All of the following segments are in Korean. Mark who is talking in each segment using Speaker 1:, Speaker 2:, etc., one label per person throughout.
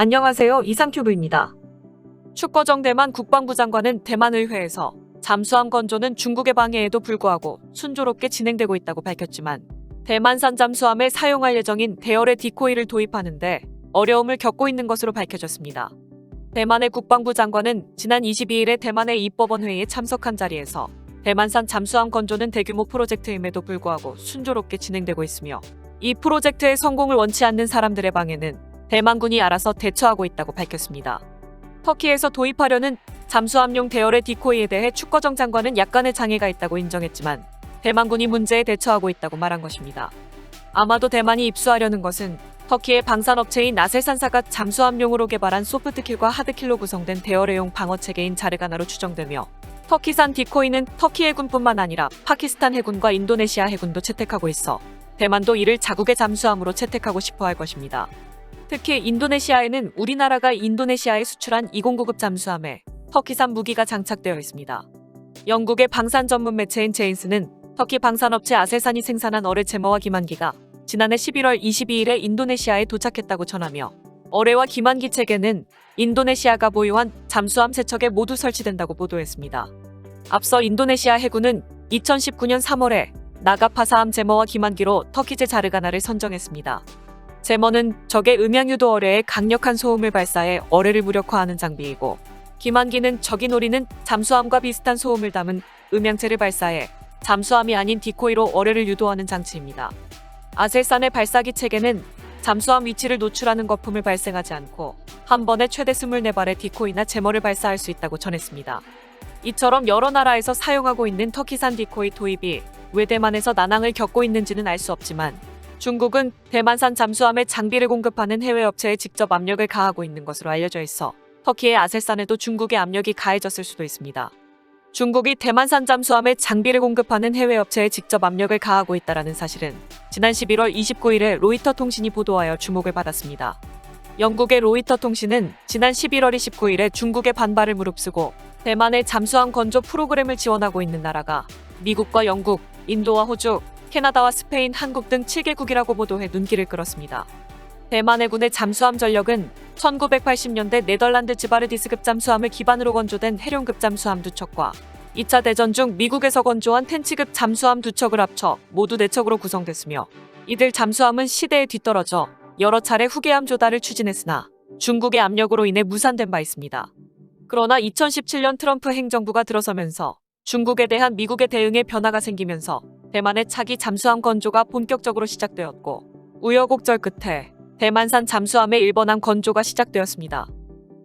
Speaker 1: 안녕하세요. 이상큐브입니다. 축거정 대만 국방부 장관은 대만 의회에서 잠수함 건조는 중국의 방해에도 불구하고 순조롭게 진행되고 있다고 밝혔지만 대만산 잠수함에 사용할 예정인 대열의 디코이를 도입하는데 어려움을 겪고 있는 것으로 밝혀졌습니다. 대만의 국방부 장관은 지난 22일에 대만의 입법원 회의에 참석한 자리에서 대만산 잠수함 건조는 대규모 프로젝트임에도 불구하고 순조롭게 진행되고 있으며 이 프로젝트의 성공을 원치 않는 사람들의 방해는 대만군이 알아서 대처하고 있다고 밝혔습니다. 터키에서 도입하려는 잠수함용 대열의 디코이에 대해 축거정 장관은 약간의 장애가 있다고 인정했지만 대만군이 문제에 대처하고 있다고 말한 것입니다. 아마도 대만이 입수하려는 것은 터키의 방산업체인 아셀산사가 잠수함용으로 개발한 소프트킬과 하드킬로 구성된 대열의용 방어체계인 자르가나로 추정되며 터키산 디코이는 터키 해군뿐만 아니라 파키스탄 해군과 인도네시아 해군도 채택하고 있어 대만도 이를 자국의 잠수함으로 채택하고 싶어 할 것입니다. 특히 인도네시아에는 우리나라가 인도네시아에 수출한 209급 잠수함에 터키산 무기가 장착되어 있습니다. 영국의 방산 전문 매체인 제인스는 터키 방산업체 아셀산이 생산한 어뢰 제머와 기만기가 지난해 11월 22일에 인도네시아에 도착했다고 전하며 어뢰와 기만기 체계는 인도네시아가 보유한 잠수함 3척에 모두 설치된다고 보도했습니다. 앞서 인도네시아 해군은 2019년 3월에 나가파사함 제머와 기만기로 터키제 자르가나를 선정했습니다. 제머는 적의 음향유도 어뢰에 강력한 소음을 발사해 어뢰를 무력화하는 장비이고 기만기는 적이 노리는 잠수함과 비슷한 소음을 담은 음향체를 발사해 잠수함이 아닌 디코이로 어뢰를 유도하는 장치입니다. 아셀산의 발사기 체계는 잠수함 위치를 노출하는 거품을 발생하지 않고 한 번에 최대 24발의 디코이나 제머를 발사할 수 있다고 전했습니다. 이처럼 여러 나라에서 사용하고 있는 터키산 디코이 도입이 왜 대만에서 난항을 겪고 있는지는 알 수 없지만 중국은 대만산 잠수함에 장비를 공급하는 해외 업체에 직접 압력을 가하고 있는 것으로 알려져 있어 터키의 아셀산에도 중국의 압력이 가해졌을 수도 있습니다. 중국이 대만산 잠수함에 장비를 공급하는 해외 업체에 직접 압력을 가하고 있다는 사실은 지난 11월 29일에 로이터 통신이 보도하여 주목을 받았습니다. 영국의 로이터 통신은 지난 11월 29일에 중국의 반발을 무릅쓰고 대만의 잠수함 건조 프로그램을 지원하고 있는 나라가 미국과 영국, 인도와 호주, 캐나다와 스페인, 한국 등 7개국이라고 보도해 눈길을 끌었습니다. 대만 해군의 잠수함 전력은 1980년대 네덜란드 지바르디스급 잠수함을 기반으로 건조된 해룡급 잠수함 2척과 2차 대전 중 미국에서 건조한 텐치급 잠수함 2척을 합쳐 모두 4척으로 구성됐으며 이들 잠수함은 시대에 뒤떨어져 여러 차례 후계함 조달을 추진했으나 중국의 압력으로 인해 무산된 바 있습니다. 그러나 2017년 트럼프 행정부가 들어서면서 중국에 대한 미국의 대응에 변화가 생기면서 대만의 차기 잠수함 건조가 본격적으로 시작되었고 우여곡절 끝에 대만산 잠수함의 일본함 건조가 시작되었습니다.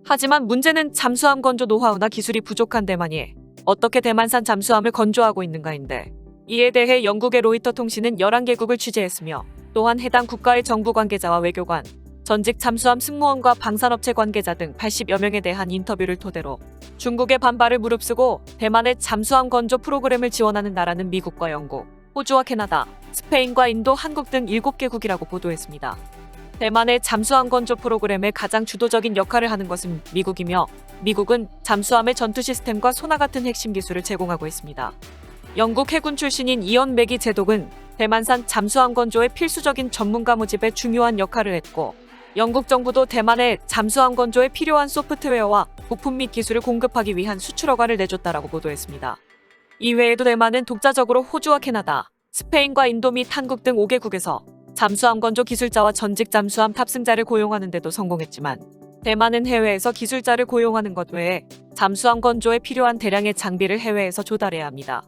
Speaker 1: 하지만 문제는 잠수함 건조 노하우나 기술이 부족한 대만이 어떻게 대만산 잠수함을 건조하고 있는가인데 이에 대해 영국의 로이터 통신은 11개국을 취재했으며 또한 해당 국가의 정부 관계자와 외교관, 전직 잠수함 승무원과 방산업체 관계자 등 80여 명에 대한 인터뷰를 토대로 중국의 반발을 무릅쓰고 대만의 잠수함 건조 프로그램을 지원하는 나라는 미국과 영국, 호주와 캐나다, 스페인과 인도, 한국 등 7개국이라고 보도했습니다. 대만의 잠수함 건조 프로그램의 가장 주도적인 역할을 하는 것은 미국이며 미국은 잠수함의 전투 시스템과 소나 같은 핵심 기술을 제공하고 있습니다. 영국 해군 출신인 이언 맥이 제독은 대만산 잠수함 건조의 필수적인 전문가 모집에 중요한 역할을 했고 영국 정부도 대만의 잠수함 건조에 필요한 소프트웨어와 부품 및 기술을 공급하기 위한 수출 허가를 내줬다라고 보도했습니다. 이외에도 대만은 독자적으로 호주와 캐나다, 스페인과 인도 및 한국 등 5개국에서 잠수함 건조 기술자와 전직 잠수함 탑승자를 고용하는 데도 성공했지만 대만은 해외에서 기술자를 고용하는 것 외에 잠수함 건조에 필요한 대량의 장비를 해외에서 조달해야 합니다.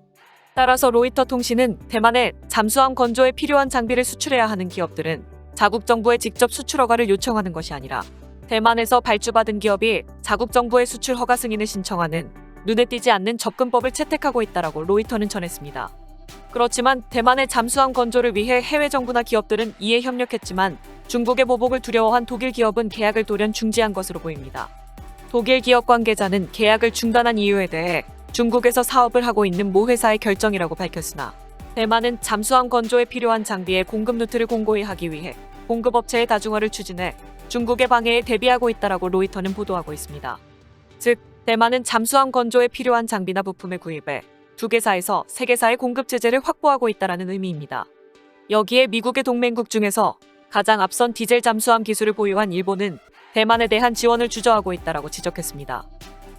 Speaker 1: 따라서 로이터 통신은 대만에 잠수함 건조에 필요한 장비를 수출해야 하는 기업들은 자국 정부에 직접 수출 허가를 요청하는 것이 아니라 대만에서 발주받은 기업이 자국 정부의 수출 허가 승인을 신청하는 눈에 띄지 않는 접근법을 채택하고 있다라고 로이터는 전했습니다. 그렇지만 대만의 잠수함 건조를 위해 해외 정부나 기업들은 이에 협력했지만 중국의 보복을 두려워한 독일 기업은 계약을 돌연 중지한 것으로 보입니다. 독일 기업 관계자는 계약을 중단한 이유에 대해 중국에서 사업을 하고 있는 모 회사의 결정이라고 밝혔으나 대만은 잠수함 건조에 필요한 장비의 공급 루트를 공고히 하기 위해 공급업체의 다중화를 추진해 중국의 방해에 대비하고 있다라고 로이터는 보도하고 있습니다. 즉, 대만은 잠수함 건조에 필요한 장비나 부품의 구입에 2개사에서 3개사의 공급 체제를 확보하고 있다는 의미입니다. 여기에 미국의 동맹국 중에서 가장 앞선 디젤 잠수함 기술을 보유한 일본은 대만에 대한 지원을 주저하고 있다라고 지적했습니다.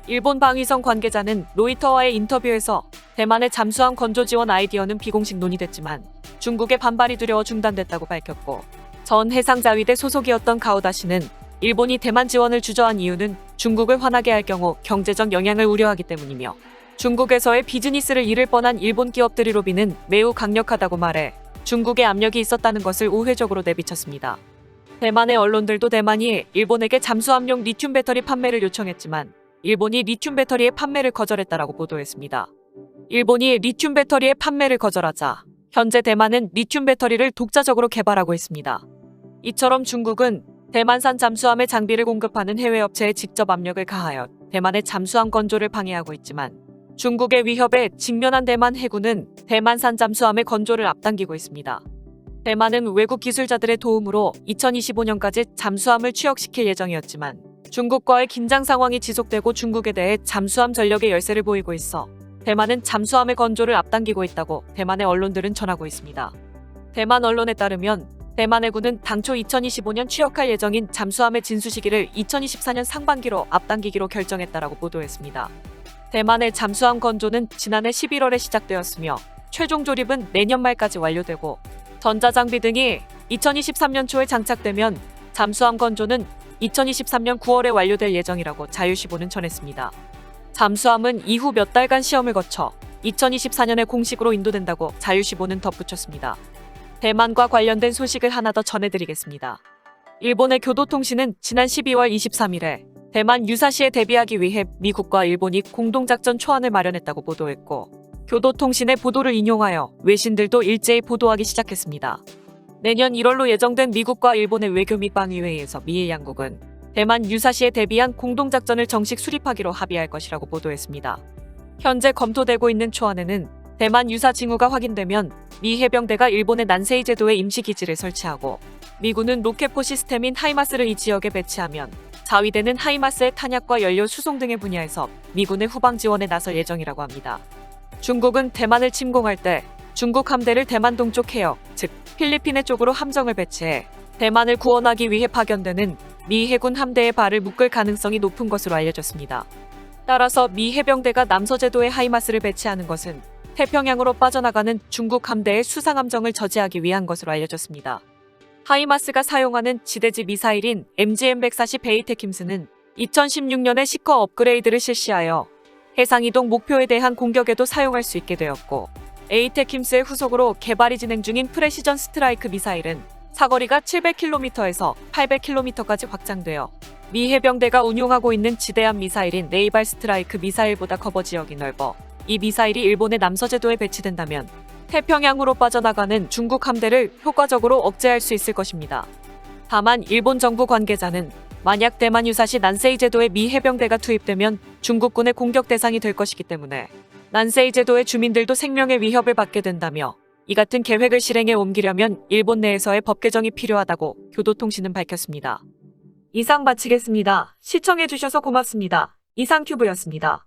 Speaker 1: 일본 방위성 관계자는 로이터와의 인터뷰에서 대만의 잠수함 건조 지원 아이디어는 비공식 논의됐지만 중국의 반발이 두려워 중단됐다고 밝혔고, 전 해상자위대 소속이었던 가오다 씨는 일본이 대만 지원을 주저한 이유는 중국을 화나게 할 경우 경제적 영향을 우려하기 때문이며, 중국에서의 비즈니스를 잃을 뻔한 일본 기업들의 로비는 매우 강력하다고 말해 중국의 압력이 있었다는 것을 우회적으로 내비쳤습니다. 대만의 언론들도 대만이 일본에게 잠수함용 리튬 배터리 판매를 요청했지만 일본이 리튬 배터리의 판매를 거절했다라고 보도했습니다. 일본이 리튬 배터리의 판매를 거절하자 현재 대만은 리튬 배터리를 독자적으로 개발하고 있습니다. 이처럼 중국은 대만산 잠수함의 장비를 공급하는 해외 업체에 직접 압력을 가하여 대만의 잠수함 건조를 방해하고 있지만, 중국의 위협에 직면한 대만 해군은 대만산 잠수함의 건조를 앞당기고 있습니다. 대만은 외국 기술자들의 도움으로 2025년까지 잠수함을 취역시킬 예정이었지만 중국과의 긴장 상황이 지속되고 중국에 대해 잠수함 전력의 열세를 보이고 있어 대만은 잠수함의 건조를 앞당기고 있다고 대만의 언론들은 전하고 있습니다. 대만 언론에 따르면 대만 해군은 당초 2025년 취역할 예정인 잠수함의 진수 시기를 2024년 상반기로 앞당기기로 결정했다라고 보도했습니다. 대만의 잠수함 건조는 지난해 11월에 시작되었으며 최종 조립은 내년 말까지 완료되고, 전자장비 등이 2023년 초에 장착되면 잠수함 건조는 2023년 9월에 완료될 예정이라고 자유시보는 전했습니다. 잠수함은 이후 몇 달간 시험을 거쳐 2024년에 공식으로 인도된다고 자유시보는 덧붙였습니다. 대만과 관련된 소식을 하나 더 전해드리겠습니다. 일본의 교도통신은 지난 12월 23일에 대만 유사시에 대비하기 위해 미국과 일본이 공동작전 초안을 마련했다고 보도했고, 교도통신의 보도를 인용하여 외신들도 일제히 보도하기 시작했습니다. 내년 1월로 예정된 미국과 일본의 외교 및 방위회의에서 미일 양국은 대만 유사시에 대비한 공동작전을 정식 수립하기로 합의할 것이라고 보도했습니다. 현재 검토되고 있는 초안에는 대만 유사 징후가 확인되면 미 해병대가 일본의 난세이 제도에 임시기지를 설치하고, 미군은 로켓포 시스템인 하이마스를 이 지역에 배치하면 자위대는 하이마스의 탄약과 연료 수송 등의 분야에서 미군의 후방 지원에 나설 예정이라고 합니다. 중국은 대만을 침공할 때 중국 함대를 대만 동쪽 해역, 즉 필리핀해 쪽으로 함정을 배치해 대만을 구원하기 위해 파견되는 미 해군 함대의 발을 묶을 가능성이 높은 것으로 알려졌습니다. 따라서 미 해병대가 남서제도에 하이마스를 배치하는 것은 태평양으로 빠져나가는 중국 함대의 수상함정을 저지하기 위한 것으로 알려졌습니다. 하이마스가 사용하는 지대지 미사일인 MGM-140 에이테킴스는 2016년에 시커 업그레이드를 실시하여 해상이동 목표에 대한 공격에도 사용할 수 있게 되었고, 에이테킴스의 후속으로 개발이 진행 중인 프레시전 스트라이크 미사일은 사거리가 700km에서 800km까지 확장되어 미 해병대가 운용하고 있는 지대함 미사일인 네이발 스트라이크 미사일보다 커버 지역이 넓어 이 미사일이 일본의 남서제도에 배치된다면 태평양으로 빠져나가는 중국 함대를 효과적으로 억제할 수 있을 것입니다. 다만 일본 정부 관계자는 만약 대만 유사시 난세이 제도에 미 해병대가 투입되면 중국군의 공격 대상이 될 것이기 때문에 난세이 제도의 주민들도 생명의 위협을 받게 된다며, 이 같은 계획을 실행에 옮기려면 일본 내에서의 법 개정이 필요하다고 교도통신은 밝혔습니다. 이상 마치겠습니다. 시청해주셔서 고맙습니다. 이상큐브였습니다.